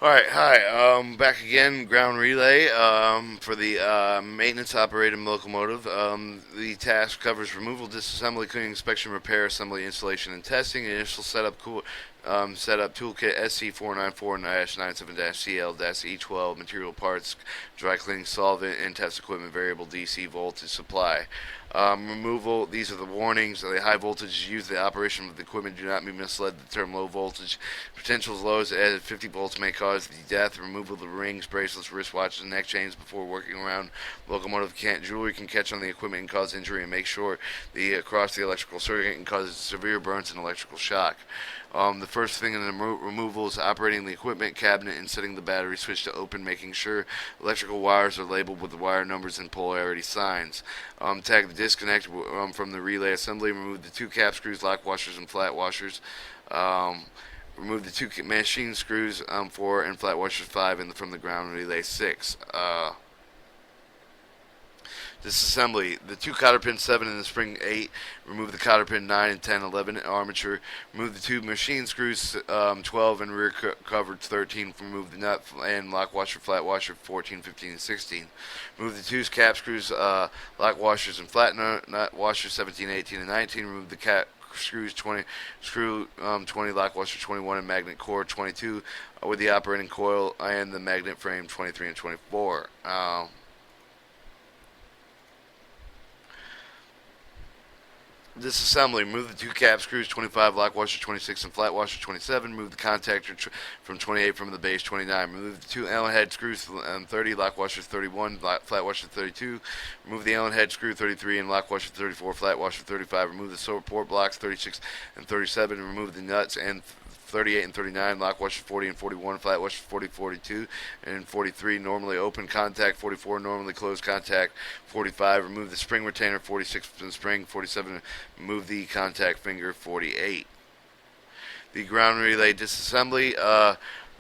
All right, hi. Back again, ground relay for the maintenance operated locomotive. The task covers removal, disassembly, cleaning, inspection, repair, assembly, installation, and testing. Initial setup toolkit SC494-97-CL-E12 material parts, dry cleaning solvent, and test equipment variable DC voltage supply. Removal, these are the warnings. The high voltage used the operation of the equipment. Do not be misled. The term low voltage potential as low as 50 volts may cause the death. Removal of the rings, bracelets, wristwatches, and neck chains before working around locomotive jewelry can catch on the equipment and cause injury. And make sure across the electrical circuit can cause severe burns and electrical shock. The first thing in the removal is operating the equipment cabinet and setting the battery switch to open, making sure electrical wires are labeled with the wire numbers and polarity signs. Tag the disconnect from the relay assembly. Remove the two cap screws, lock washers, and flat washers. Remove the two machine screws 4 and flat washers 5 from the ground relay 6. Disassembly. The two cotter pins 7 and the spring 8. Remove the cotter pin 9 and 10, 11 armature. Remove the two machine screws 12 and rear cover 13. Remove the nut and lock washer, flat washer 14, 15, and 16. Remove the two cap screws, lock washers, and flat nut washers 17, 18, and 19. Remove the cap screws 20, 20, lock washer 21, and magnet core 22 with the operating coil and the magnet frame 23 and 24. Disassembly. Remove the two cap screws 25, lock washer 26, and flat washer 27. Remove the contactor from 28 from the base 29. Remove the two Allen head screws 30, lock washer 31, flat washer 32. Remove the Allen head screw 33 and lock washer 34, flat washer 35. Remove the support blocks 36 and 37. Remove the nuts and 38 and 39, lock washer 40 and 41, flat washer 40, 42, and 43, normally open contact 44, normally closed contact 45, remove the spring retainer 46 from the spring 47, remove the contact finger 48. The ground relay disassembly,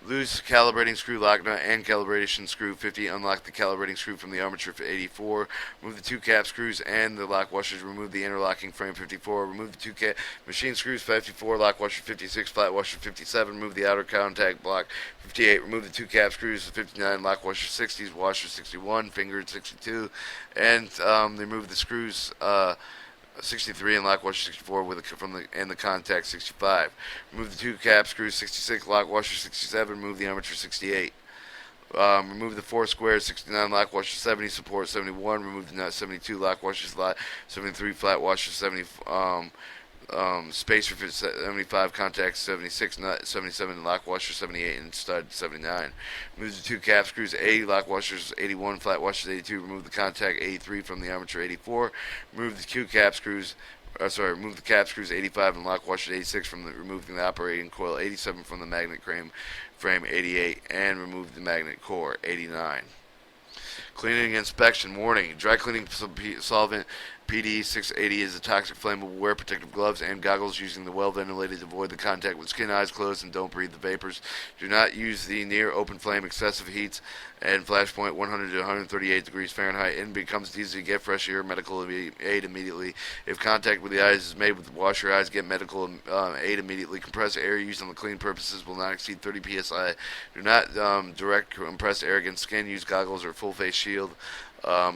loose calibrating screw, lock nut, and calibration screw 50. Unlock the calibrating screw from the armature for 84. Remove the two cap screws and the lock washers. Remove the interlocking frame 54. Remove the two machine screws 54. Lock washer 56. Flat washer 57. Remove the outer contact block 58. Remove the two cap screws 59. Lock washer 60. Washer 61. Finger 62. And remove the screws. 63 and lock washer 64 and the contact 65. Remove the two cap screws 66, lock washer 67. Remove the armature 68. Remove the four squares 69, lock washer 70, support 71. Remove the nut 72, lock washer slot 73, flat washer 70. Spacer 75, contact 76, nut 77, lock washer 78, and stud 79. Remove the two cap screws 80, lock washers 81, flat washers 82. Remove the contact 83 from the armature 84. Remove the two cap screws. Remove the cap screws 85 and lock washer 86 from removing the operating coil 87 from the magnet frame 88, and remove the magnet core 89. Cleaning inspection warning: dry cleaning solvent PD 680 is a toxic flammable. Wear protective gloves and goggles using the well ventilated to avoid the contact with skin, eyes closed, and don't breathe the vapors. Do not use the near open flame. Excessive heats and flashpoint 100 to 138 degrees Fahrenheit. It becomes easy to get fresh air. Medical aid immediately. If contact with the eyes is made, wash your eyes. Get medical aid immediately. Compressed air used on the clean purposes will not exceed 30 psi. Do not direct compressed air against skin. Use goggles or full face shield.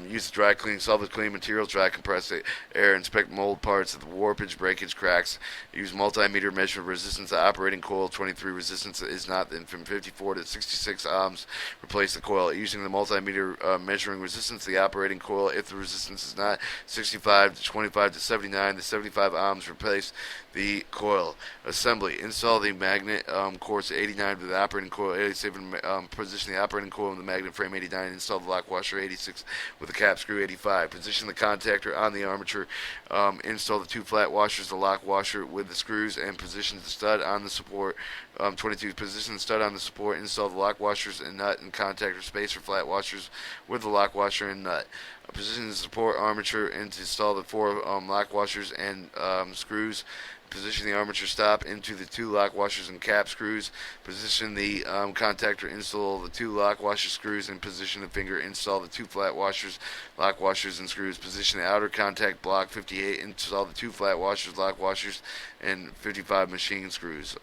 Use dry cleaning, solvent cleaning materials, dry compressed air, inspect mold parts, warpage, breakage, cracks. Use multimeter measure resistance. The operating coil 23 resistance is not from 54 to 66 ohms. Replace the coil. Using the multimeter measuring resistance, the operating coil, if the resistance is not 65 to 25 to 79 to 75 ohms, replace the coil. Assembly: install the magnet core to 89 with the operating coil 87. Position the operating coil in the magnet frame 89. Install the lock washer 86 with the cap screw 85. Position the contactor on the armature. Install the two flat washers, the lock washer with the screws, and position the stud on the support. 22. Position the stud on the support. Install the lock washers and nut and contactor spacer flat washers with the lock washer and nut. Position the support armature and to install the four lock washers and screws. Position the armature stop into the two lock washers and cap screws. Position the contactor, install the two lock washer screws, and position the finger, install the two flat washers, lock washers, and screws. Position the outer contact block 58, install the two flat washers, lock washers, and 55 machine screws.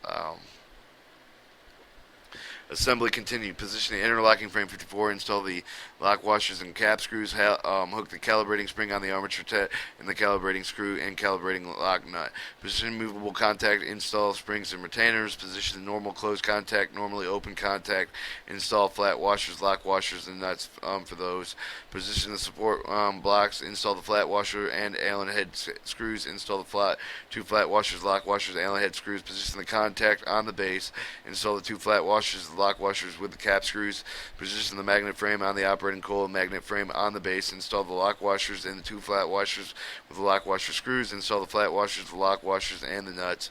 Assembly continued. Position the interlocking frame 54. Install the lock washers and cap screws. Hook the calibrating spring on the armature and the calibrating screw and calibrating lock nut. Position movable contact. Install springs and retainers. Position the normal closed contact, normally open contact. Install flat washers, lock washers, and nuts for those. Position the support blocks. Install the flat washer and Allen head screws. Install the two flat washers, lock washers, Allen head screws. Position the contact on the base. Install the two flat washers, lock washers with the cap screws. Position the magnet frame on the operating coil and magnet frame on the base. Install the lock washers and the two flat washers with the lock washer screws. Install the flat washers, the lock washers, and the nuts.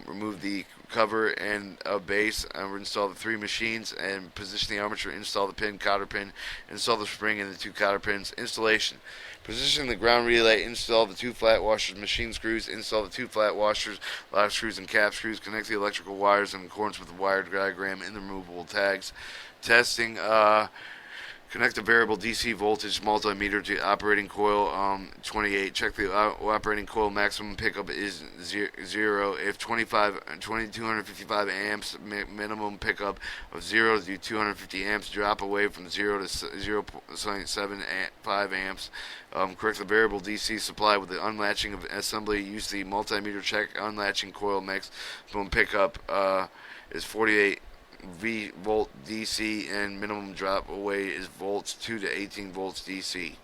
Remove the cover and a base. Install the three machines and position the armature. Install the pin, cotter pin. Install the spring and the two cotter pins. Installation. Position the ground relay. Install the two flat washers, machine screws. Install the two flat washers, lock screws, and cap screws. Connect the electrical wires in accordance with the wired diagram in the removable tags. Testing. Connect the variable DC voltage multimeter to operating coil 28. Check the operating coil maximum pickup is 0. If 2255 amps, minimum pickup of 0 to 250 amps. Drop away from 0 to 0.75 amps. Correct the variable DC supply with the unlatching of assembly. Use the multimeter check unlatching coil maximum pickup is 48 volt DC and minimum drop away is volts 2 to 18 volts DC.